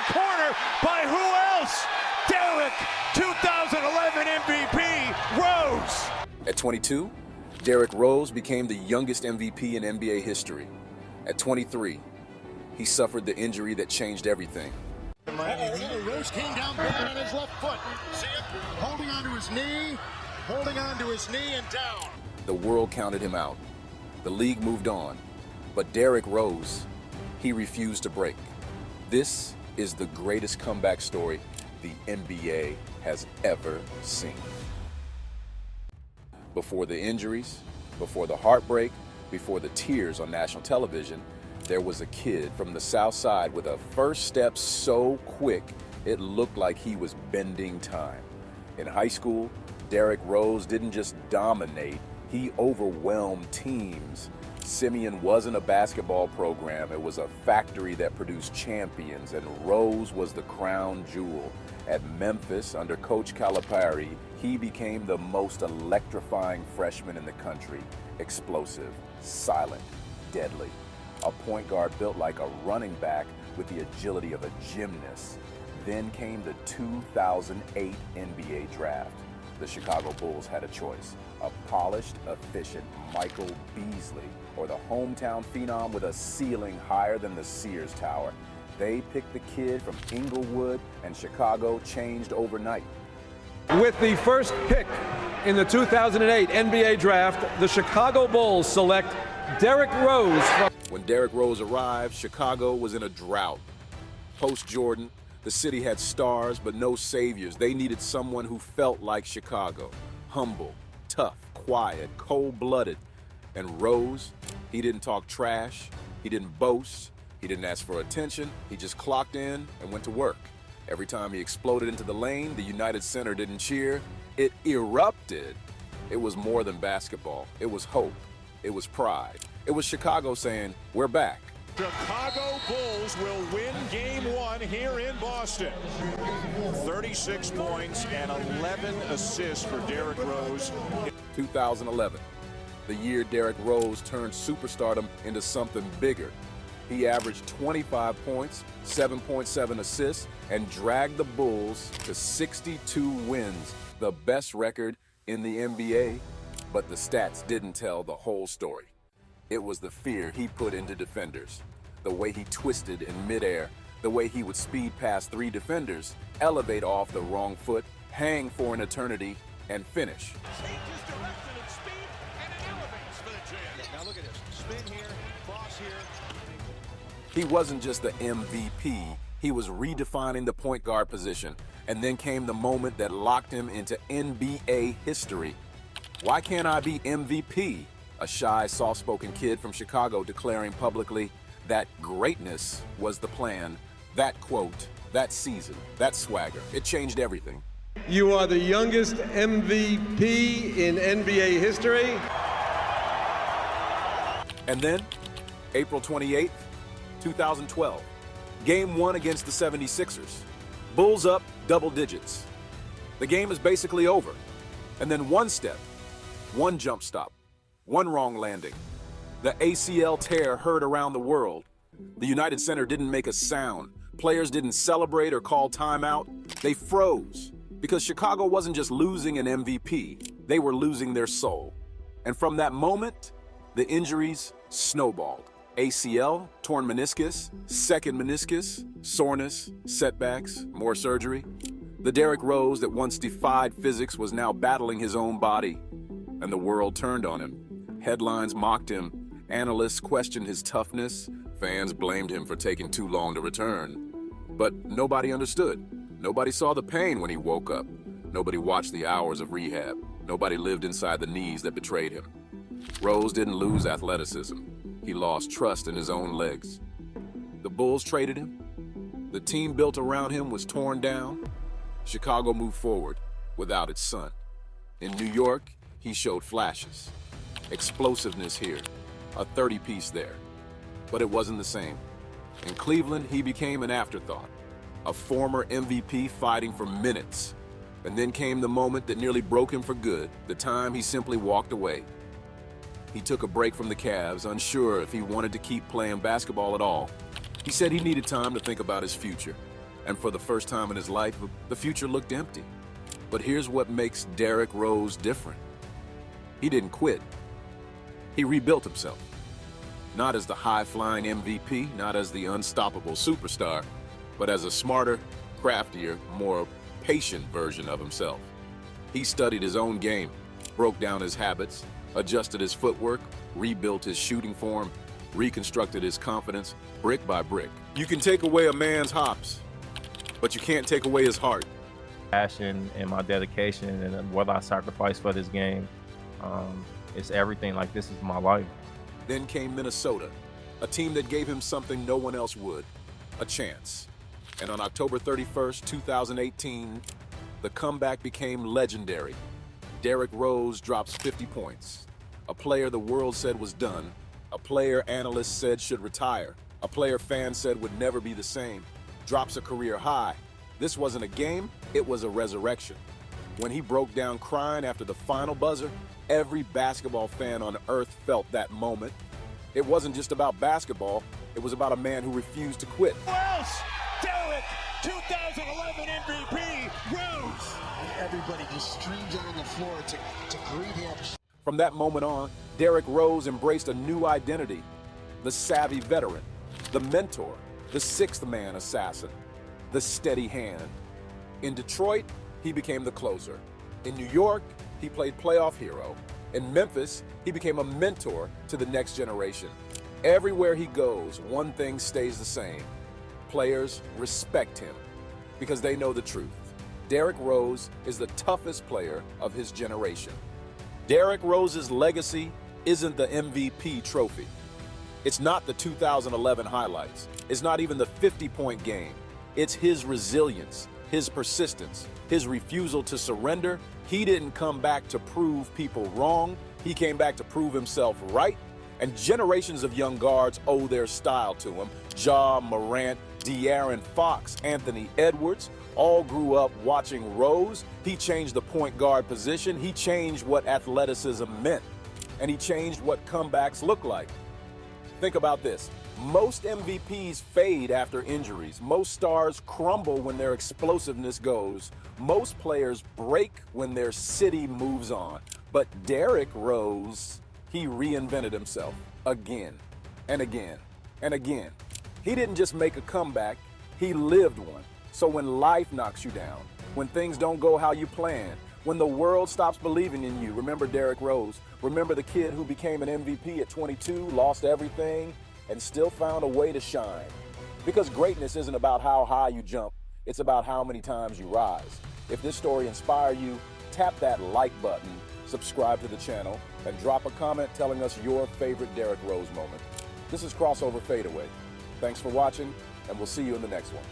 the corner by who else? Derrick, 2011 MVP, Rose. At 22, Derrick Rose became the youngest MVP in NBA history. At 23, he suffered the injury that changed everything. Rose came down bad on his left foot. See him holding onto his knee and down. The world counted him out. The league moved on. But Derrick Rose, he refused to break. This is the greatest comeback story the NBA has ever seen. Before the injuries, before the heartbreak, before the tears on national television, there was a kid from the South Side with a first step so quick it looked like he was bending time. In high school, Derrick Rose didn't just dominate, he overwhelmed teams. Simeon wasn't a basketball program, it was a factory that produced champions, and Rose was the crown jewel. At Memphis, under Coach Calipari, he became the most electrifying freshman in the country. Explosive, silent, deadly. A point guard built like a running back with the agility of a gymnast. Then came the 2008 NBA draft. The Chicago Bulls had a choice: a polished, efficient Michael Beasley or the hometown phenom with a ceiling higher than the Sears Tower. They picked the kid from Inglewood, and Chicago changed overnight. With the first pick in the 2008 NBA draft, the Chicago Bulls select Derrick Rose. When Derrick Rose arrived, Chicago was in a drought. Post-Jordan, the city had stars but no saviors. They needed someone who felt like Chicago. Humble, tough, quiet, cold-blooded. And Rose, he didn't talk trash, he didn't boast, he didn't ask for attention, he just clocked in and went to work. Every time he exploded into the lane, the United Center didn't cheer, it erupted. It was more than basketball, it was hope, it was pride. It was Chicago saying, we're back. Chicago Bulls will win Game 1 here in Boston. 36 points and 11 assists for Derrick Rose. 2011, the year Derrick Rose turned superstardom into something bigger. He averaged 25 points, 7.7 assists, and dragged the Bulls to 62 wins, the best record in the NBA. But the stats didn't tell the whole story. It was the fear he put into defenders, the way he twisted in midair, the way he would speed past 3 defenders, elevate off the wrong foot, hang for an eternity, and finish. Changes direction and speed, and it elevates for the jam. Now look at this. Spin here, cross here. He wasn't just the MVP, he was redefining the point guard position. And then came the moment that locked him into NBA history. Why can't I be MVP? A shy, soft-spoken kid from Chicago declaring publicly that greatness was the plan. That quote, that season, that swagger, it changed everything. You are the youngest MVP in NBA history. And then, April 28th, 2012, Game 1 against the 76ers. Bulls up double digits. The game is basically over. And then one step, one jump stop, one wrong landing. The ACL tear heard around the world. The United Center didn't make a sound. Players didn't celebrate or call timeout. They froze because Chicago wasn't just losing an MVP, they were losing their soul. And from that moment, the injuries snowballed. ACL, torn meniscus, second meniscus, soreness, setbacks, more surgery. The Derrick Rose that once defied physics was now battling his own body, and the world turned on him. Headlines mocked him, analysts questioned his toughness, fans blamed him for taking too long to return. But nobody understood. Nobody saw the pain when he woke up. Nobody watched the hours of rehab. Nobody lived inside the knees that betrayed him. Rose didn't lose athleticism. He lost trust in his own legs. The Bulls traded him. The team built around him was torn down. Chicago moved forward without its son. In New York, he showed flashes. Explosiveness here, a 30-piece there. But it wasn't the same. In Cleveland, he became an afterthought, a former MVP fighting for minutes. And then came the moment that nearly broke him for good, the time he simply walked away. He took a break from the Cavs, unsure if he wanted to keep playing basketball at all. He said he needed time to think about his future. And for the first time in his life, the future looked empty. But here's what makes Derrick Rose different. He didn't quit. He rebuilt himself. Not as the high-flying MVP, not as the unstoppable superstar, but as a smarter, craftier, more patient version of himself. He studied his own game, broke down his habits, adjusted his footwork, rebuilt his shooting form, reconstructed his confidence brick by brick. You can take away a man's hops, but you can't take away his heart. Passion and my dedication and what I sacrifice for this game, it's everything. Like, this is my life. Then came Minnesota, a team that gave him something no one else would, a chance. And on October 31st, 2018, the comeback became legendary. Derrick Rose drops 50 points. A player the world said was done, a player analysts said should retire, a player fans said would never be the same, drops a career high. This wasn't a game, it was a resurrection. When he broke down crying after the final buzzer, every basketball fan on earth felt that moment. It wasn't just about basketball, it was about a man who refused to quit. Rose, Derrick, 2011 MVP, Rose. Everybody just streams on the floor to greet him. From that moment on, Derrick Rose embraced a new identity. The savvy veteran, the mentor, the sixth man assassin, the steady hand. In Detroit, he became the closer. In New York, he played playoff hero. In Memphis, he became a mentor to the next generation. Everywhere he goes, one thing stays the same. Players respect him because they know the truth. Derrick Rose is the toughest player of his generation. Derrick Rose's legacy isn't the MVP trophy. It's not the 2011 highlights. It's not even the 50-point game. It's his resilience, his persistence, his refusal to surrender. He didn't come back to prove people wrong. He came back to prove himself right. And generations of young guards owe their style to him. Ja Morant, De'Aaron Fox, Anthony Edwards, all grew up watching Rose. He changed the point guard position. He changed what athleticism meant. And he changed what comebacks look like. Think about this. Most MVPs fade after injuries. Most stars crumble when their explosiveness goes. Most players break when their city moves on. But Derrick Rose, he reinvented himself again and again and again. He didn't just make a comeback, he lived one. So when life knocks you down, when things don't go how you plan, when the world stops believing in you, remember Derrick Rose. Remember the kid who became an MVP at 22, lost everything, and still found a way to shine. Because greatness isn't about how high you jump, it's about how many times you rise. If this story inspired you, tap that like button, subscribe to the channel, and drop a comment telling us your favorite Derrick Rose moment. This is Crossover Fadeaway. Thanks for watching, and we'll see you in the next one.